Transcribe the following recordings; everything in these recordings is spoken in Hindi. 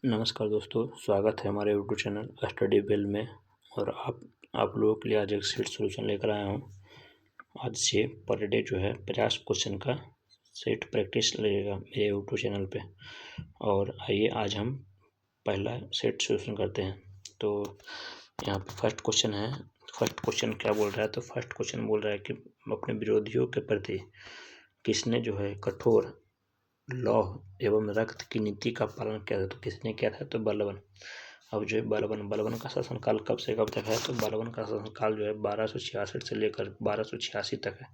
नमस्कार दोस्तों, स्वागत है हमारे यूट्यूब चैनल स्टडी बेल में। और आप लोगों के लिए आज एक सेट सॉल्यूशन लेकर आया हूँ। आज से पर डे जो है 50 क्वेश्चन का सेट प्रैक्टिस लगेगा मेरे यूट्यूब चैनल पे। और आइए आज हम पहला सेट सॉल्यूशन करते हैं। तो यहाँ पे फर्स्ट क्वेश्चन है। फर्स्ट क्वेश्चन क्या बोल रहा है? तो फर्स्ट क्वेश्चन बोल रहा है कि अपने विरोधियों के प्रति किसने जो है कठोर लौह एवं रक्त की नीति का पालन किया था? तो किसने किया था? तो बलबन। अब जो है बलबन का शासनकाल कब से कब तक है? तो बलबन का शासनकाल जो है 1266 से लेकर 1286 तक है।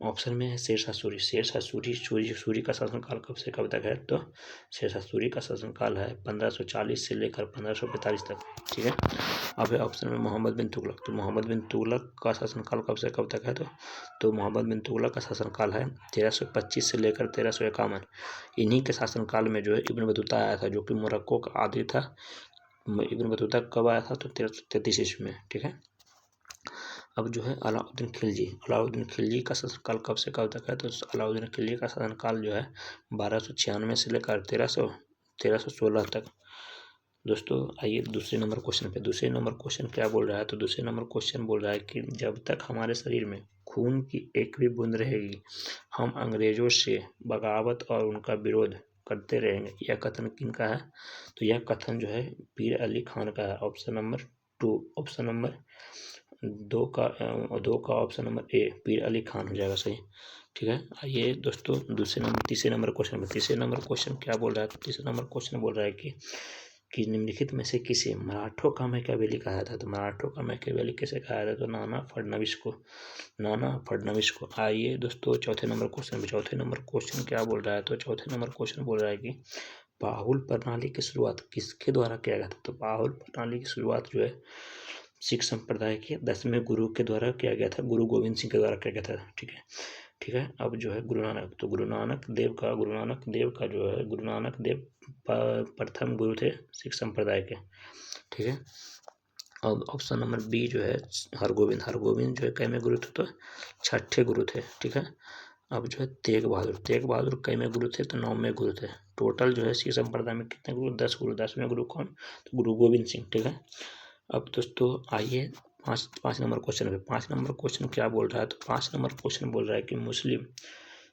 ऑप्शन में है शेरशाह सूरी। शेरशाह सूरी का शासनकाल कब से कब तक है? तो शेरशाह सूरी का शासनकाल है 1540 से लेकर 1545 तक। ठीक है। अब है ऑप्शन में मोहम्मद बिन तुगलक। तो मोहम्मद बिन तुगलक का शासनकाल कब से कब तक है? तो मोहम्मद बिन तुगलक का शासनकाल है 1325 से लेकर 1351। इन्हीं के शासनकाल में जो है इब्न बतूता आया था, जो कि मोरक्को का आदि था। इब्न बतूता कब आया था? तो 1333 ईस्वी में। ठीक है। अब जो है अलाउद्दीन खिलजी का शासनकाल कब से कब तक है? तो अलाउद्दीन खिलजी का शासनकाल जो है 1296 से लेकर 1316 तक। दोस्तों आइए दूसरे नंबर क्वेश्चन पे। दूसरे नंबर क्वेश्चन क्या बोल रहा है? तो दूसरे नंबर क्वेश्चन बोल रहा है कि जब तक हमारे शरीर में खून की एक भी बूंद रहेगी, हम अंग्रेजों से बगावत और उनका विरोध करते रहेंगे। यह कथन किनका है? तो यह कथन जो है पीर अली खान का है। Option number 2। ऑप्शन नंबर 2 का ऑप्शन नंबर ए पीर अली खान हो जाएगा सही। ठीक है। आइए दोस्तों तीसरे नंबर क्वेश्चन में। तीसरे नंबर क्वेश्चन क्या बोल रहा है? तो तीसरे नंबर क्वेश्चन बोल रहा है कि निम्नलिखित में से किसे मराठों का मैकियावेली कहा था? तो मराठों का मैकियावेली किसे कहा था? तो नाना फडणवीस को। आइए दोस्तों चौथे नंबर क्वेश्चन पे। चौथे नंबर क्वेश्चन क्या बोल रहा है? तो चौथे नंबर क्वेश्चन बोल रहा है कि बाहुल प्रणाली की शुरुआत किसके द्वारा किया गया था? तो बाहुल प्रणाली की शुरुआत जो है सिख संप्रदाय के 10वें गुरु के द्वारा किया गया था। गुरु गोविंद सिंह के द्वारा किया गया था। ठीक है। ठीक है। अब जो है गुरु नानक। तो गुरु नानक देव प्रथम गुरु थे सिख संप्रदाय के। ठीक है। अब ऑप्शन नंबर बी जो है हरगोविंद जो है कैमे गुरु थे? तो छठे गुरु थे। ठीक है। अब जो है तेग बहादुर कैमे गुरु थे? तो 9वें गुरु थे। टोटल जो है सिख संप्रदाय में कितने गुरु? 10 गुरु। 10वें गुरु कौन? तो गुरु गोविंद सिंह। ठीक है। अब दोस्तों आइए पाँच नंबर क्वेश्चन पे। 5 नंबर क्वेश्चन क्या बोल रहा है? तो 5 नंबर क्वेश्चन बोल रहा है कि मुस्लिम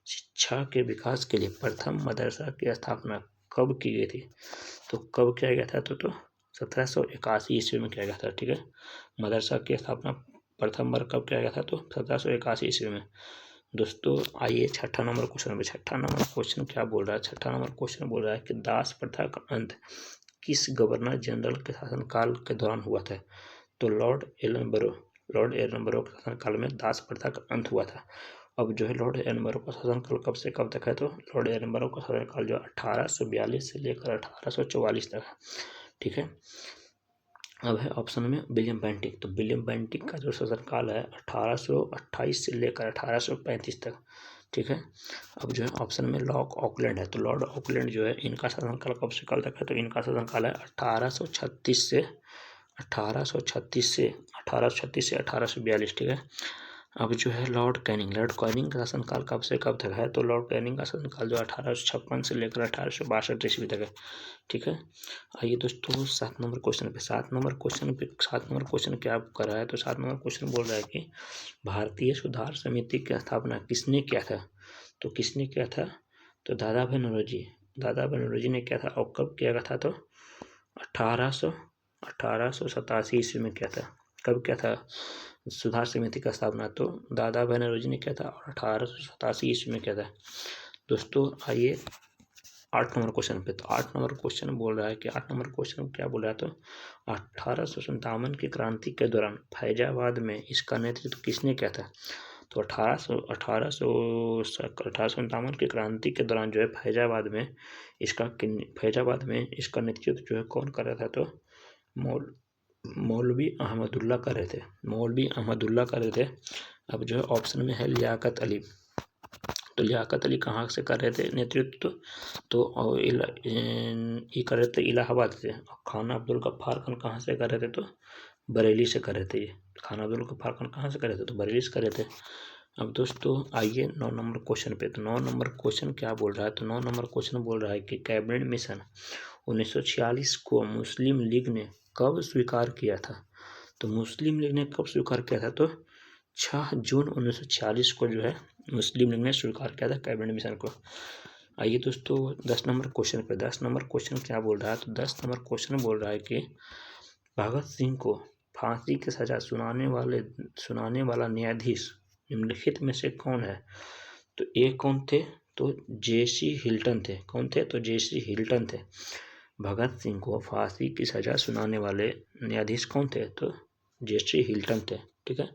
शिक्षा के विकास के लिए प्रथम मदरसा की स्थापना कब की गई थी? तो कब किया गया था? तो 1781 ईस्वी में किया गया था। ठीक है। मदरसा की स्थापना प्रथम बार कब किया गया था? तो 1781 ईस्वी में। दोस्तों आइए छठा नंबर क्वेश्चन पे। छठा नंबर क्वेश्चन क्या बोल रहा है? छठा नंबर क्वेश्चन बोल रहा है कि दास प्रथा का अंत किस गवर्नर जनरल के शासनकाल के दौरान हुआ था? तो लॉर्ड एलनबरो के शासनकाल में दास प्रथा का अंत हुआ था। अब जो है लॉर्ड एलनबरो का शासनकाल कब से कब तक है? तो लॉर्ड एलनबरो का शासनकाल जो 1842 से लेकर 1844 तक है। ठीक है। अब है ऑप्शन में विलियम बेंटिक। तो विलियम बेंटिक का जो शासनकाल है 1828 से लेकर 1835 तक। ठीक है। अब जो है ऑप्शन में लॉर्ड ऑकलैंड है। तो लॉर्ड ऑकलैंड जो है इनका शासनकाल कब से कब तक है? तो इनका शासनकाल है 1836 से 1842। ठीक है। अब जो है लॉर्ड कैनिंग का शासनकाल कब से कब तक है? तो लॉर्ड कैनिंग का शासनकाल जो 1856 से लेकर 1862 ईस्वी तक है। ठीक है। आइए दोस्तों 7 नंबर क्वेश्चन पे। 7 नंबर क्वेश्चन क्या कर रहा है? तो 7 नंबर क्वेश्चन बोल रहा है कि भारतीय सुधार समिति की स्थापना किसने किया था? तो किसने किया था? तो दादा भाई नौरोजी ने किया था। और कब किया गया था? तो 1887 ईस्वी में किया था। कब किया था सुधार समिति का स्थापना? तो दादा भाई नौरोजी ने किया था और 1887 ईस्वी में किया था। दोस्तों आइए 8 नंबर क्वेश्चन पे। तो 8 नंबर क्वेश्चन बोल रहा है कि 8 नंबर क्वेश्चन क्या बोल रहा है? तो 1857 की क्रांति के दौरान फैजाबाद में इसका नेतृत्व किसने किया था? तो 1857 की क्रांति के दौरान जो है फैजाबाद में इसका नेतृत्व जो है कौन कर रहा था? तो मौलवी अहमदुल्ला कर रहे थे। अब जो है ऑप्शन में है लियाकत अली। तो लियाकत अली कहाँ से कर रहे थे नेतृत्व? तो ये कर रहे थे इलाहाबाद से। खान अब्दुल गफ्फार खान कहाँ से कर रहे थे? तो बरेली से कर रहे थे। ये खान अब्दुल गफ्फार खान कहाँ से कर रहे थे? तो बरेली से कर रहे थे। अब दोस्तों आइए 9 नंबर क्वेश्चन पे। तो 9 नंबर क्वेश्चन क्या बोल रहा है? तो 9 नंबर क्वेश्चन बोल रहा है कि कैबिनेट मिशन 1946 को मुस्लिम लीग ने कब स्वीकार किया था? तो मुस्लिम लीग ने कब स्वीकार किया था? तो 6 जून 1946 को जो है मुस्लिम लीग ने स्वीकार किया था कैबिनेट मिशन को। आइए दोस्तों 10 नंबर क्वेश्चन पे। 10 नंबर क्वेश्चन क्या बोल रहा है? तो 10 नंबर क्वेश्चन बोल रहा है कि भगत सिंह को फांसी की सजा सुनाने वाला न्यायाधीश निम्नलिखित में से कौन है? तो ये कौन थे? तो जेसी हिल्टन थे। कौन थे? तो जेसी हिल्टन थे। भगत सिंह को फांसी की सजा सुनाने वाले न्यायाधीश कौन थे? तो जेसी हिल्टन थे। ठीक है।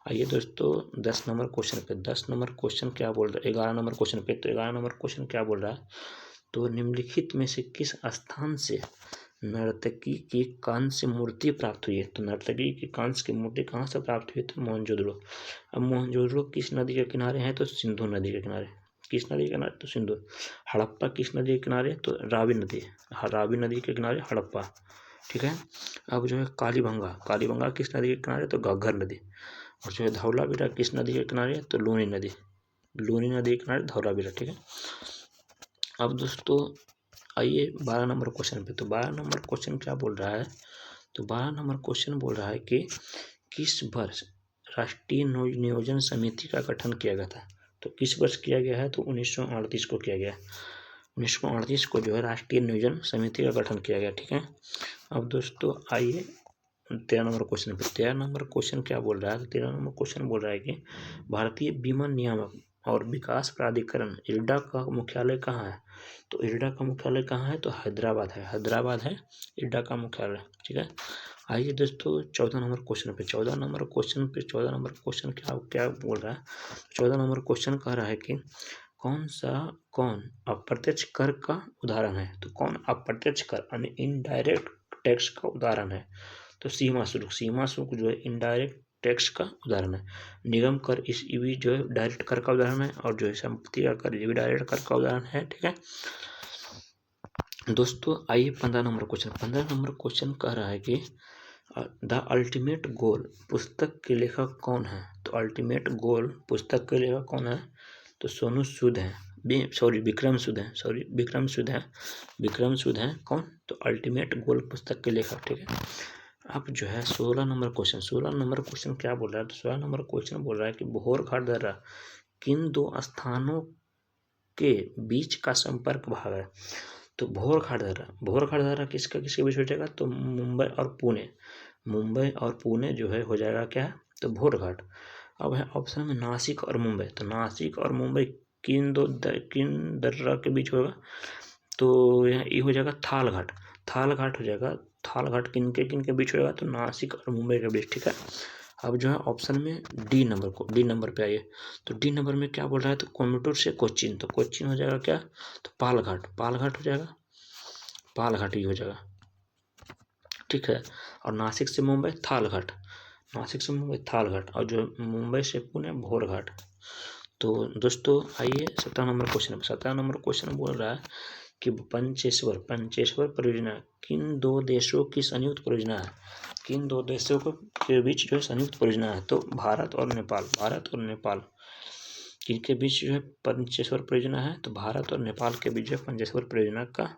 आइए दोस्तों 10 नंबर क्वेश्चन पे। 10 नंबर क्वेश्चन क्या बोल रहा है? 11 नंबर क्वेश्चन पे। तो 11 नंबर क्वेश्चन क्या बोल रहा है? तो निम्नलिखित में से किस स्थान से नर्तकी की कांस्य मूर्ति प्राप्त हुई है? तो नर्तकी की कांस्य की मूर्ति कहाँ से प्राप्त हुई? तो मोहनजोदड़ो। अब मोहनजोदड़ो किस नदी के किनारे है? तो सिंधु नदी के किनारे। किस नदी के किनारे? तो सिंधु। हड़प्पा किस नदी के किनारे? तो रावी नदी। रावी नदी के किनारे हड़प्पा। ठीक है। अब जो है कालीबंगा किस नदी के किनारे? तो घग्गर नदी। और जो है धौलावीरा किस नदी के किनारे? तो लूनी नदी के किनारे धौलावीरा। ठीक है। अब दोस्तों आइए 12 नंबर क्वेश्चन पे। तो 12 नंबर क्वेश्चन क्या बोल रहा है? तो 12 नंबर क्वेश्चन बोल रहा है कि किस वर्ष राष्ट्रीय नियोजन समिति का गठन किया गया था? तो किस वर्ष किया गया है? तो 1938 को किया गया। 1938 को जो है राष्ट्रीय नियोजन समिति का गठन किया गया। ठीक है। अब दोस्तों आइए 13 नंबर क्वेश्चन पे। 13 नंबर क्वेश्चन क्या बोल रहा है? तो 13 नंबर क्वेश्चन बोल रहा है कि भारतीय बीमा नियामक और विकास प्राधिकरण इरडा का मुख्यालय कहाँ है? तो इरडा का मुख्यालय कहाँ है? तो हैदराबाद है इरडा का मुख्यालय। ठीक है। आइए दोस्तों 14 नंबर क्वेश्चन पे। 14 नंबर क्वेश्चन क्या बोल रहा है? 14 नंबर क्वेश्चन कह रहा है कि कौन अप्रत्यक्ष कर का उदाहरण है? तो कौन अप्रत्यक्ष कर यानी इनडायरेक्ट टैक्स का उदाहरण है? तो सीमा शुल्क जो है इनडायरेक्ट टैक्स का उदाहरण है। निगम कर ये भी जो है डायरेक्ट कर का उदाहरण है। और जो है संपत्ति का कर ये भी डायरेक्ट कर का उदाहरण है। ठीक है दोस्तों। आइए 15 नंबर क्वेश्चन। 15 नंबर क्वेश्चन कह रहा है कि द अल्टीमेट गोल पुस्तक के लेखक कौन है? तो अल्टीमेट गोल पुस्तक के लेखक कौन है? तो सोनू सूद है। विक्रम सूद है। कौन? तो अल्टीमेट गोल पुस्तक के लेखक। ठीक है। अब जो है 16 नंबर क्वेश्चन। 16 नंबर क्वेश्चन क्या बोल रहा है? तो 16 नंबर क्वेश्चन बोल रहा है कि भोरघाट दर्रा किन दो स्थानों के बीच का संपर्क भाग है? तो भोरघाट दर्रा किसके बीच हो जाएगा? तो मुंबई और पुणे जो है हो जाएगा क्या? तो भोरघाट। अब है ऑप्शन में नासिक और मुंबई। तो नासिक और मुंबई किन दर्रा के बीच होगा? तो ये हो जाएगा थालघाट हो जाएगा। थालघाट किन के बीच होगा? तो नासिक और मुंबई के बीच। ठीक है। अब जो है ऑप्शन में डी नंबर पे आइए। तो डी नंबर में क्या बोल रहा है? तो कोयम्बटूर से कोच्चिन। तो कोच्चिन हो जाएगा क्या? तो पालघाट हो जाएगा। पालघाट ही हो जाएगा। ठीक है। और नासिक से मुंबई थालघाट। और जो मुंबई से पुणे भोरघाट। तो दोस्तों आइए 17 नंबर क्वेश्चन। 17 नंबर क्वेश्चन बोल रहा है कि पंचेश्वर परियोजना किन दो देशों की संयुक्त परियोजना है? किन दो देशों के बीच जो है संयुक्त परियोजना है? तो भारत और नेपाल किनके बीच जो है पंचेश्वर परियोजना है? तो भारत और नेपाल के बीच जो है पंचेश्वर परियोजना का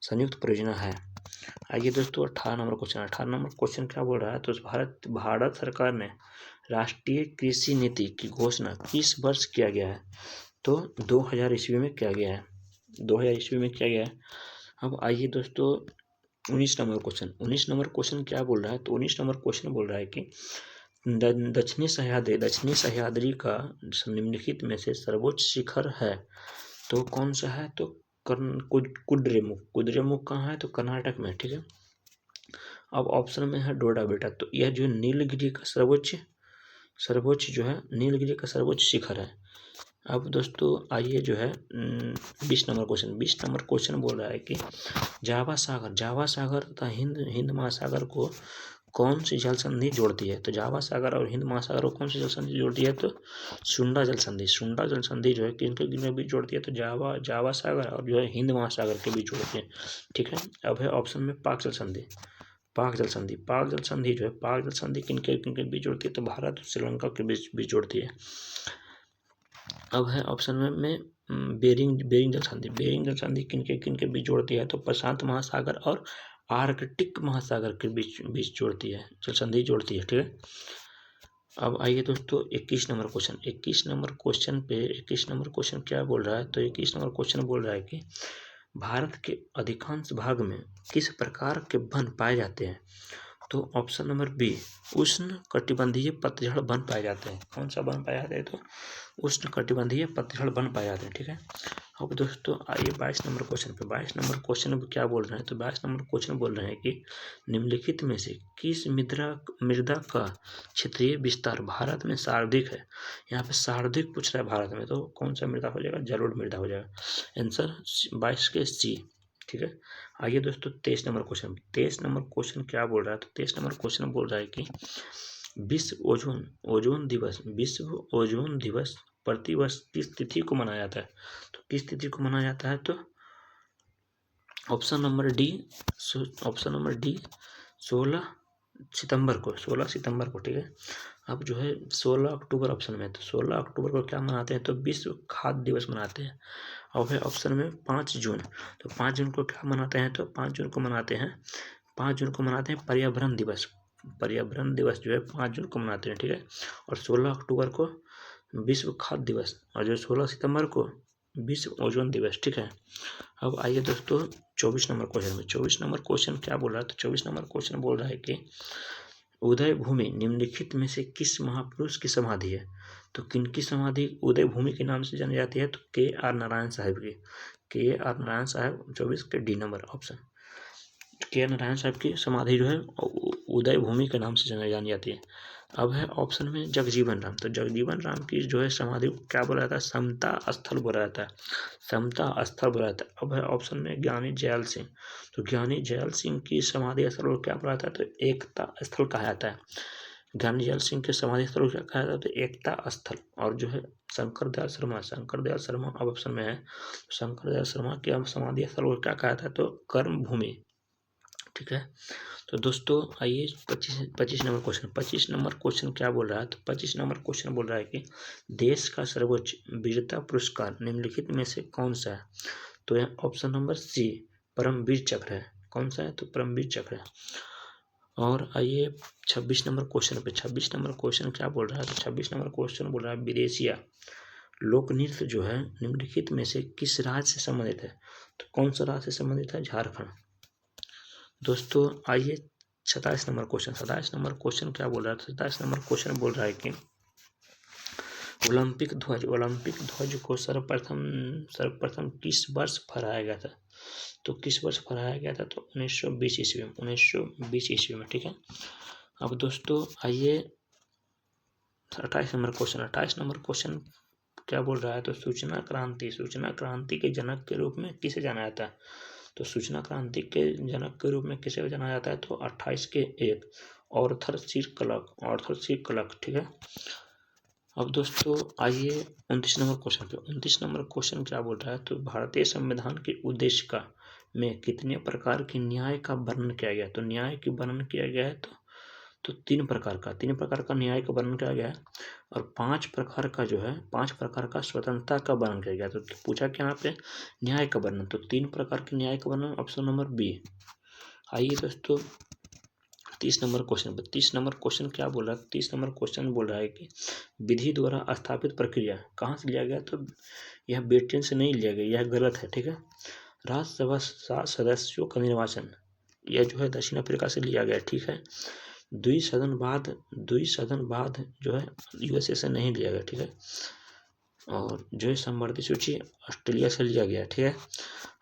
संयुक्त परियोजना है। आइए दोस्तों 18 नंबर क्वेश्चन। 18 नंबर क्वेश्चन क्या बोल रहा है? तो भारत सरकार ने राष्ट्रीय कृषि नीति की घोषणा किस वर्ष किया गया है? तो 2000 ईस्वी में किया गया है। 2000 ईस्वी में किया गया है। अब आइए दोस्तों 19 नंबर क्वेश्चन। 19 नंबर क्वेश्चन क्या बोल रहा है? तो 19 नंबर क्वेश्चन बोल रहा है कि दक्षिणी सह्याद्री का निम्नलिखित में से सर्वोच्च शिखर है तो कौन सा है? तो कुद्रेमुख कहाँ है? तो कर्नाटक में। ठीक है। अब ऑप्शन में है डोडा बेटा। तो यह जो नीलगिरी का सर्वोच्च जो है नीलगिरी का सर्वोच्च शिखर है। अब दोस्तों आइए जो है 20 नंबर क्वेश्चन। 20 नंबर क्वेश्चन बोल रहा है कि जावा सागर तथा हिंद महासागर को कौन सी जल संधि जोड़ती है? तो जावा सागर और हिंद महासागर को कौन सी जल संधि जोड़ती है? तो सुंडा जल संधि जो है किनके बीच जोड़ती है? तो जावा सागर और जो है हिंद महासागर के बीच जोड़ती है। ठीक है। अब है ऑप्शन में पाक जल संधि जो है किनके बीच जोड़ती है? तो भारत और श्रीलंका के बीच जोड़ती है। अब है ऑप्शन में बेरिंग जल संधि किनके बीच जोड़ती है? तो प्रशांत महासागर और आर्कटिक महासागर के बीच जोड़ती है, जल संधि जोड़ती है। ठीक है। अब आइए दोस्तों 21 नंबर क्वेश्चन। 21 नंबर क्वेश्चन क्या बोल रहा है? तो 21 नंबर क्वेश्चन बोल रहा है कि भारत के अधिकांश भाग में किस प्रकार के वन पाए जाते हैं? तो ऑप्शन नंबर बी, उष्ण कटिबंधीय पतझड़ वन पाए जाते हैं। कौन सा वन पाए जाते हैं? तो उष्ण कटिबंधीय पतझड़ वन पाए जाते हैं। ठीक है। अब दोस्तों आइए 22 नंबर क्वेश्चन पे। 22 नंबर क्वेश्चन में क्या बोल रहे हैं? तो 22 नंबर क्वेश्चन बोल रहे हैं कि निम्नलिखित में से किस मृदा का क्षेत्रीय विस्तार भारत में सर्वाधिक है? यहाँ पे सर्वाधिक पूछ रहा है भारत में, तो कौन सा मृदा हो जाएगा? जलोढ़ मृदा हो जाएगा। आंसर 22 के सी। ठीक है। आइए दोस्तों 23 नंबर क्वेश्चन। 23 नंबर क्वेश्चन क्या बोल रहा है? तो 23 नंबर क्वेश्चन बोल रहा है कि विश्व ओजोन दिवस प्रतिवर्ष किस तिथि को मनाया जाता है? तो किस तिथि को मनाया जाता है? तो ऑप्शन नंबर डी 16 सितंबर को। ठीक है। अब जो है 16 अक्टूबर ऑप्शन में, तो 16 अक्टूबर को क्या मनाते हैं? तो विश्व खाद्य दिवस मनाते हैं। अब है ऑप्शन में 5 जून, तो 5 जून को क्या मनाते हैं? तो 5 जून को मनाते हैं पर्यावरण दिवस। पर्यावरण दिवस जो है 5 जून को मनाते हैं। ठीक है। और 16 अक्टूबर को विश्व खाद्य दिवस, और जो 16 सितंबर को विश्व ओजोन दिवस। ठीक है। अब आइए दोस्तों 24 नंबर क्वेश्चन में। 24 नंबर क्वेश्चन क्या बोल रहा है? तो 24 नंबर क्वेश्चन बोल रहा है कि उदय भूमि निम्नलिखित में से किस महापुरुष की समाधि है? तो किनकी समाधि उदय भूमि के नाम से जानी जाती है? तो KR नारायण साहब की। KR नारायण साहब 24 के D number option. KR Narayan साहब की समाधि जो है उदय भूमि के नाम से जानी जाती है। अब है ऑप्शन में जगजीवन राम, तो जगजीवन राम की जो है समाधि क्या बोला जाता है? समता स्थल बोला जाता है। समता स्थल बोला जाता है। अब है ऑप्शन में ज्ञानी जैल सिंह, तो ज्ञानी जैल सिंह की समाधि स्थल को क्या बोला जाता है? तो एकता स्थल कहा जाता है। ज्ञानी जैल सिंह के समाधि स्थल को क्या कहा जाता है? तो एकता स्थल। और जो है शंकर दयाल शर्मा अब ऑप्शन में है। शंकर दयाल शर्मा की अब समाधि स्थल को क्या कहा जाता है? तो कर्म भूमि। ठीक है। तो दोस्तों आइए 25 नंबर क्वेश्चन। 25 नंबर क्वेश्चन क्या बोल रहा है? तो 25 नंबर क्वेश्चन बोल रहा है कि देश का सर्वोच्च वीरता पुरस्कार निम्नलिखित में से कौन सा है? तो यह ऑप्शन नंबर सी परमवीर चक्र है। कौन सा है? तो परमवीर चक्र है। और आइए 26 नंबर क्वेश्चन पे। 26 नंबर क्वेश्चन क्या बोल रहा है? तो 26 नंबर क्वेश्चन बोल रहा है विदेशिया लोक नृत्य जो है निम्नलिखित में से किस राज्य से संबंधित है? तो कौन सा राज्य से संबंधित है? झारखंड। दोस्तों आइए 27 नंबर क्वेश्चन। 27 नंबर क्वेश्चन क्या बोल रहा है? 27 नंबर क्वेश्चन बोल रहा है कि ओलंपिक ध्वज को सर्वप्रथम किस वर्ष फहराया गया था? तो किस वर्ष फहराया गया था? तो 1920 ईस्वी में। 1920 ईस्वी में। ठीक है। अब दोस्तों आइए 28 नंबर क्वेश्चन। 28 नंबर क्वेश्चन क्या बोल रहा है? तो सूचना क्रांति के जनक के रूप में किसे जाना जाता है? तो सूचना क्रांति के जनक के रूप में किसे जाना जाता है? तो 28 के 1 आर्थर सी क्लर्क। ठीक है। अब दोस्तों आइए 29 नंबर क्वेश्चन पे। 29 नंबर क्वेश्चन क्या बोल रहा है? तो भारतीय संविधान के उद्देशिका में कितने प्रकार के न्याय का वर्णन किया गया? तो न्याय की वर्णन किया गया है तो 3 प्रकार का न्याय का वर्णन किया गया है। और 5 प्रकार का स्वतंत्रता का वर्णन किया गया। तो पूछा क्या यहाँ पे? न्याय का वर्णन। तो 3 प्रकार के न्याय का वर्णन ऑप्शन नंबर बी। आइए दोस्तों 30 नंबर क्वेश्चन पर। 30 नंबर क्वेश्चन क्या बोल रहा है? 30 नंबर क्वेश्चन बोल रहा है कि विधि द्वारा स्थापित प्रक्रिया कहाँ से लिया गया? तो यह ब्रिटेन से नहीं लिया गया, यह गलत है। ठीक है। राज्यसभा सदस्यों का निर्वाचन यह जो है दक्षिण अफ्रीका से लिया गया। ठीक है। द्विसदन बाद जो है USA से नहीं लिया गया। ठीक है। और जो है संवर्धित सूची ऑस्ट्रेलिया से लिया गया। ठीक है।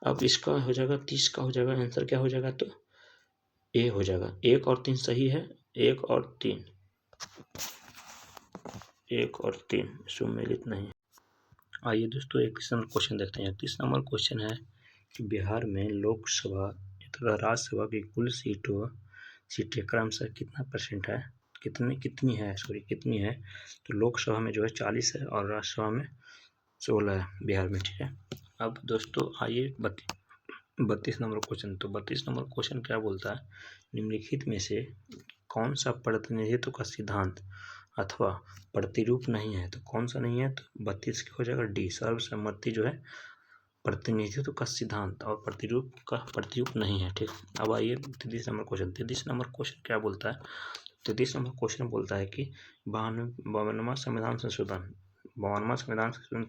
अब इसका हो जाएगा 30 का हो जाएगा आंसर क्या हो जाएगा? तो ए हो जाएगा। 1 और 3 सही है। 1 और 3 सुमेलित नहीं। आइए दोस्तों 31 नंबर क्वेश्चन देखते हैं। 31 नंबर क्वेश्चन है कि बिहार में लोकसभा तथा राज्यसभा की कुल सीटें क्रमशः कितना % है? कितनी है? तो लोकसभा में जो है 40 है और राज्यसभा में 16 है बिहार में। ठीक है। अब दोस्तों आइए 32 नंबर क्वेश्चन। तो 32 नंबर क्वेश्चन क्या बोलता है? निम्नलिखित में से कौन सा प्रतिनिधित्व का सिद्धांत अथवा प्रतिरूप नहीं है। तो कौन सा नहीं है? तो 32 क्या हो जाएगा? डी। सर्वसम्मति जो है प्रतिनिधित्व का सिद्धांत और प्रतिरूप का प्रतिरूप नहीं है। ठीक। अब आइए 33 नंबर क्वेश्चन। 33 नंबर क्वेश्चन क्या बोलता है? 33 नंबर क्वेश्चन बोलता है कि 52वां संविधान संशोधन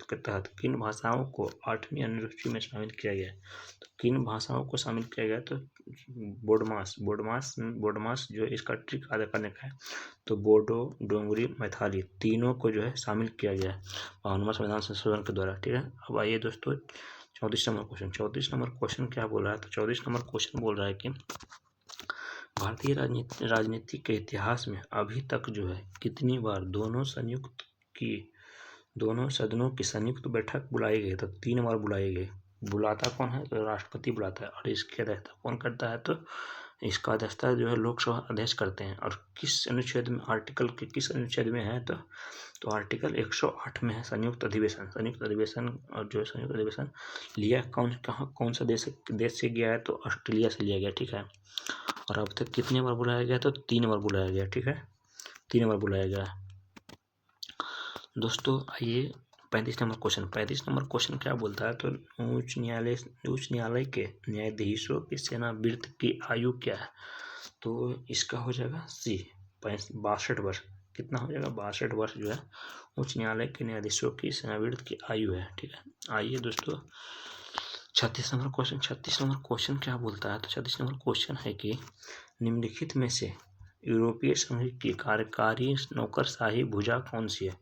के तहत किन भाषाओं को 8वीं अनुसूची में शामिल किया गया है? तो किन भाषाओं को शामिल किया गया? तो बोडमास जो इसका ट्रिक अदा करने का है, तो बोडो, डोंगरी, मैथाली तीनों को जो है शामिल किया गया है 52वां संविधान संशोधन के द्वारा। ठीक है। अब आइए दोस्तों 34 नंबर क्वेश्चन। 34 नंबर क्वेश्चन क्या बोल रहा है? तो 34 नंबर क्वेश्चन बोल रहा है कि भारतीय राजनीति के इतिहास में अभी तक जो है कितनी बार दोनों सदनों की संयुक्त बैठक बुलाई गई? तो 3 बार बुलाई गई। बुलाता कौन है? तो राष्ट्रपति बुलाता है। और इसकी अध्यक्षता कौन करता है? तो इसका अध्यक्षता जो है लोकसभा अध्यक्ष करते हैं। और किस अनुच्छेद में, आर्टिकल के किस अनुच्छेद में है? तो आर्टिकल 108 में है संयुक्त अधिवेशन। और जो संयुक्त अधिवेशन लिया कौन सा देश से गया है? तो ऑस्ट्रेलिया से लिया गया। ठीक है। और अब तक कितने बार बुलाया गया? तो 3 बार बुलाया गया। ठीक है, 3 बार बुलाया गया। दोस्तों आइए 35 नंबर क्वेश्चन। 35 नंबर क्वेश्चन क्या बोलता है? तो उच्च न्यायालय के न्यायाधीशों की सेवानिवृत्त की आयु क्या है? तो इसका हो जाएगा सी 62 वर्ष। कितना हो जाएगा? 62 वर्ष जो है उच्च न्यायालय के न्यायाधीशों की सेवानिवृत्त की आयु है। ठीक है। आइए दोस्तों 36 नंबर क्वेश्चन। 36 नंबर क्वेश्चन क्या बोलता है? तो 36 नंबर क्वेश्चन है कि निम्नलिखित में से यूरोपीय संघ की कार्यकारी नौकरशाही भुजा कौन सी है?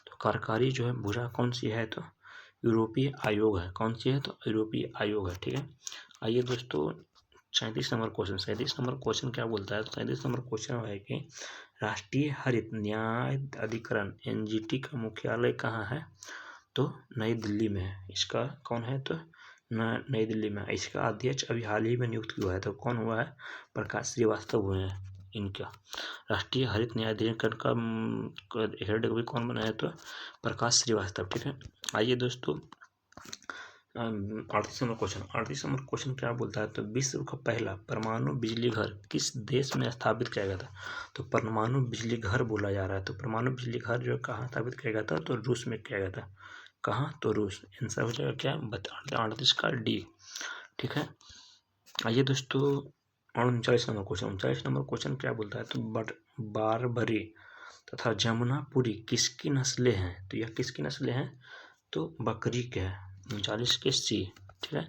तो कार्यकारी जो है भुजा कौन सी है? तो यूरोपीय आयोग है। कौन सी है? तो यूरोपीय आयोग है। ठीक है। आइए दोस्तों 37 नंबर क्वेश्चन। 37 नंबर क्वेश्चन क्या बोलता है? तो 37 नंबर क्वेश्चन है कि राष्ट्रीय हरित न्याय अधिकरण NGT का मुख्यालय कहाँ है? तो नई दिल्ली में है। इसका कौन है? तो नई दिल्ली में। इसका अध्यक्ष अभी हाल ही में नियुक्त हुआ है। तो कौन हुआ है? प्रकाश श्रीवास्तव हुए हैं। इनका राष्ट्रीय हरित न्याय अधिकरण का हेड भी कौन बना है? तो प्रकाश श्रीवास्तव। ठीक है। आइए दोस्तों 38 नंबर क्वेश्चन। 38 नंबर क्वेश्चन क्या बोलता है? तो विश्व का पहला परमाणु बिजली घर किस देश में स्थापित किया गया था? तो परमाणु बिजली घर बोला जा रहा है। तो परमाणु बिजली घर जो कहाँ स्थापित किया गया था? तो रूस में किया गया था। कहाँ? तो रूस। आंसर हो जाएगा क्या? 38 का डी। ठीक है। आइए दोस्तों 39 नंबर क्वेश्चन। 39 नंबर क्वेश्चन क्या बोलता है? तो बारबरी तथा जमुनापुरी किसकी नस्लें हैं? तो यह किसकी नस्लें हैं? तो बकरी के हैं। 39 के सी। ठीक है।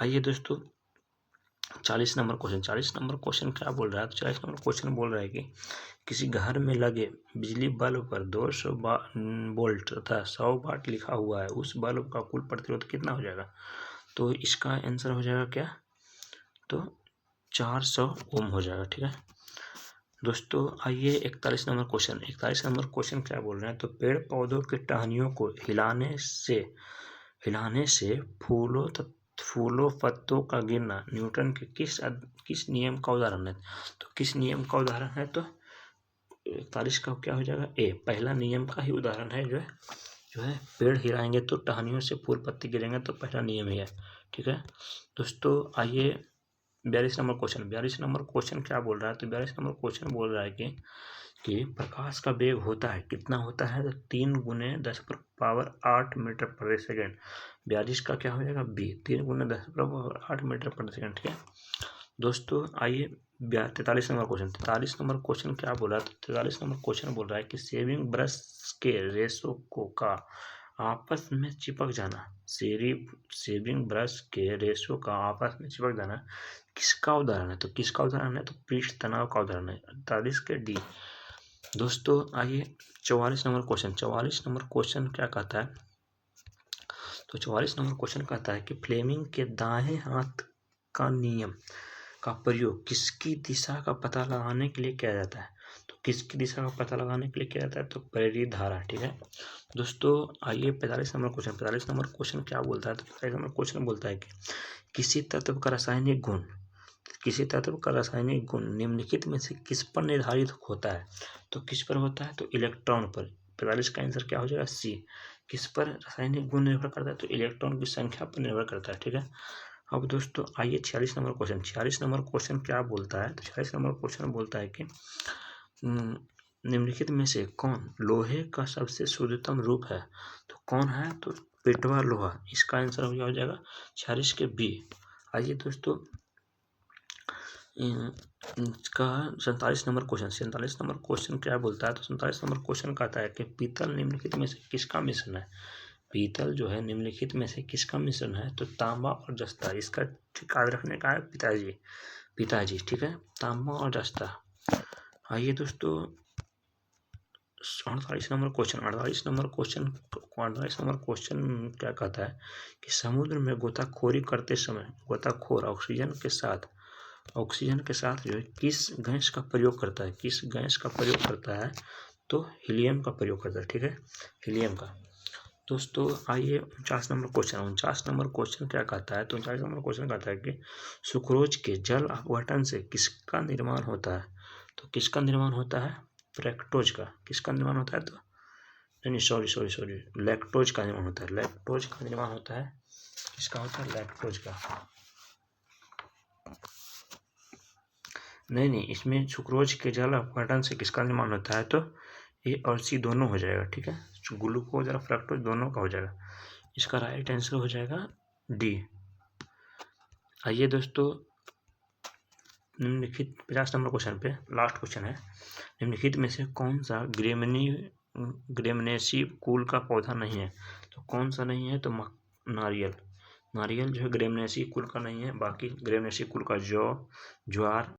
आइए दोस्तों 40 नंबर क्वेश्चन। 40 नंबर क्वेश्चन क्या बोल रहा है? तो 40 नंबर क्वेश्चन बोल रहा है कि किसी घर में लगे बिजली बल्ब पर 200 वोल्ट तथा 100 वाट लिखा हुआ है, उस बल्ब का कुल प्रतिरोध कितना हो जाएगा? तो इसका आंसर हो जाएगा क्या? तो 400 ओम हो जाएगा। ठीक है दोस्तों। आइए 41 नंबर क्वेश्चन। 41 नंबर क्वेश्चन क्या बोल रहे हैं? तो पेड़ पौधों की टहनियों को हिलाने से फूलों पत्तों का गिरना न्यूटन के किस नियम का उदाहरण है? तो किस नियम का उदाहरण है? तो 41 का क्या हो जाएगा? ए। पहला नियम का ही उदाहरण है जो है पेड़ हिलाएंगे तो टहनियों से फूल पत्ती गिरेंगे, तो पहला नियम ही है। ठीक है दोस्तों। आइए 42 नंबर क्वेश्चन। 42 नंबर क्वेश्चन क्या बोल रहा है? तो 42 नंबर क्वेश्चन बोल रहा है कि प्रकाश का वेग होता है, कितना होता है? तो 3 × 10⁸ मीटर प्रति सेकेंड। 42 का क्या हो जाएगा? बी। 3 × 10⁸ मीटर प्रति सेकेंड। ठीक है दोस्तों। आइए 43 नंबर क्वेश्चन। 43 नंबर क्वेश्चन क्या बोल रहा है? तो 43 नंबर क्वेश्चन बोल रहा है कि शेविंग ब्रश के रेशों का आपस में चिपक जाना, शेविंग ब्रश के रेशों का आपस में चिपक जाना किसका उदाहरण है? तो किसका उदाहरण है? तो पृष्ठ तनाव का उदाहरण है। 48 के डी। दोस्तों आइए 44 नंबर क्वेश्चन। 44 नंबर क्वेश्चन क्या कहता है? तो 44 नंबर क्वेश्चन कहता है कि फ्लेमिंग के दाएं हाथ का नियम का प्रयोग किसकी दिशा का पता लगाने के लिए किया जाता है? तो किसकी दिशा का पता लगाने के लिए किया जाता है? तो प्रेरित धारा। ठीक है दोस्तों। आइए 45 नंबर क्वेश्चन। 45 नंबर क्वेश्चन क्या बोलता है? तो 45 नंबर क्वेश्चन बोलता है कि किसी तत्व का रासायनिक गुण निम्नलिखित में से किस पर निर्धारित होता है? तो किस पर होता है? तो इलेक्ट्रॉन पर। 45 का आंसर क्या हो जाएगा? सी। किस पर रासायनिक गुण निर्भर करता है? तो इलेक्ट्रॉन की संख्या पर निर्भर करता है। ठीक है। अब दोस्तों आइए 46 नंबर क्वेश्चन। 46 नंबर क्वेश्चन क्या बोलता है? तो 46 नंबर क्वेश्चन बोलता है कि निम्नलिखित में से कौन लोहे का सबसे शुद्धतम रूप है? तो कौन है? तो पेटवा लोहा। इसका आंसर हो जाएगा 46 के बी। आइए दोस्तों, इसका 47 नंबर क्वेश्चन। 47 नंबर क्वेश्चन क्या बोलता है? तो 47 नंबर क्वेश्चन कहता है कि पीतल निम्नलिखित में से किसका मिश्रण है? पीतल जो है निम्नलिखित में से किसका मिश्रण है? तो तांबा और जस्ता। इसका याद रखने का है पिताजी, ठीक है, तांबा और जस्ता। आइए दोस्तों, 48 नंबर क्वेश्चन। 48 नंबर क्वेश्चन क्या कहता है कि समुद्र में गोताखोरी करते समय गोताखोर ऑक्सीजन के साथ जो है किस गैस का प्रयोग करता है? किस गैस का प्रयोग करता है? तो हीलियम का प्रयोग करता है, ठीक है, हीलियम का। दोस्तों आइए 49 नंबर क्वेश्चन। 49 नंबर क्वेश्चन क्या कहता है? तो 49 नंबर क्वेश्चन कहता है कि सुक्रोज के जल अपघटन से किसका निर्माण होता है? तो किसका निर्माण होता है? फ्रक्टोज का। किसका निर्माण होता है? तो नहीं, सॉरी, लैक्टोज का निर्माण होता है। लैक्टोज का निर्माण होता है। किसका होता है? लैक्टोज का। नहीं, इसमें सुक्रोज के जल अपघटन से किसका निर्माण होता है? तो ए और सी दोनों हो जाएगा, ठीक है, ग्लूकोज और फ्रक्टोज दोनों का हो जाएगा। इसका राइट आंसर हो जाएगा डी। आइए दोस्तों, निम्नलिखित 50 नंबर क्वेश्चन पे लास्ट क्वेश्चन है। निम्नलिखित में से कौन सा ग्रेमनेसी कुल का पौधा नहीं है? तो कौन सा नहीं है? तो नारियल जो है ग्रेमनेसी कुल का नहीं है। बाकी ग्रेमनेसी कुल का जौ, ज्वार,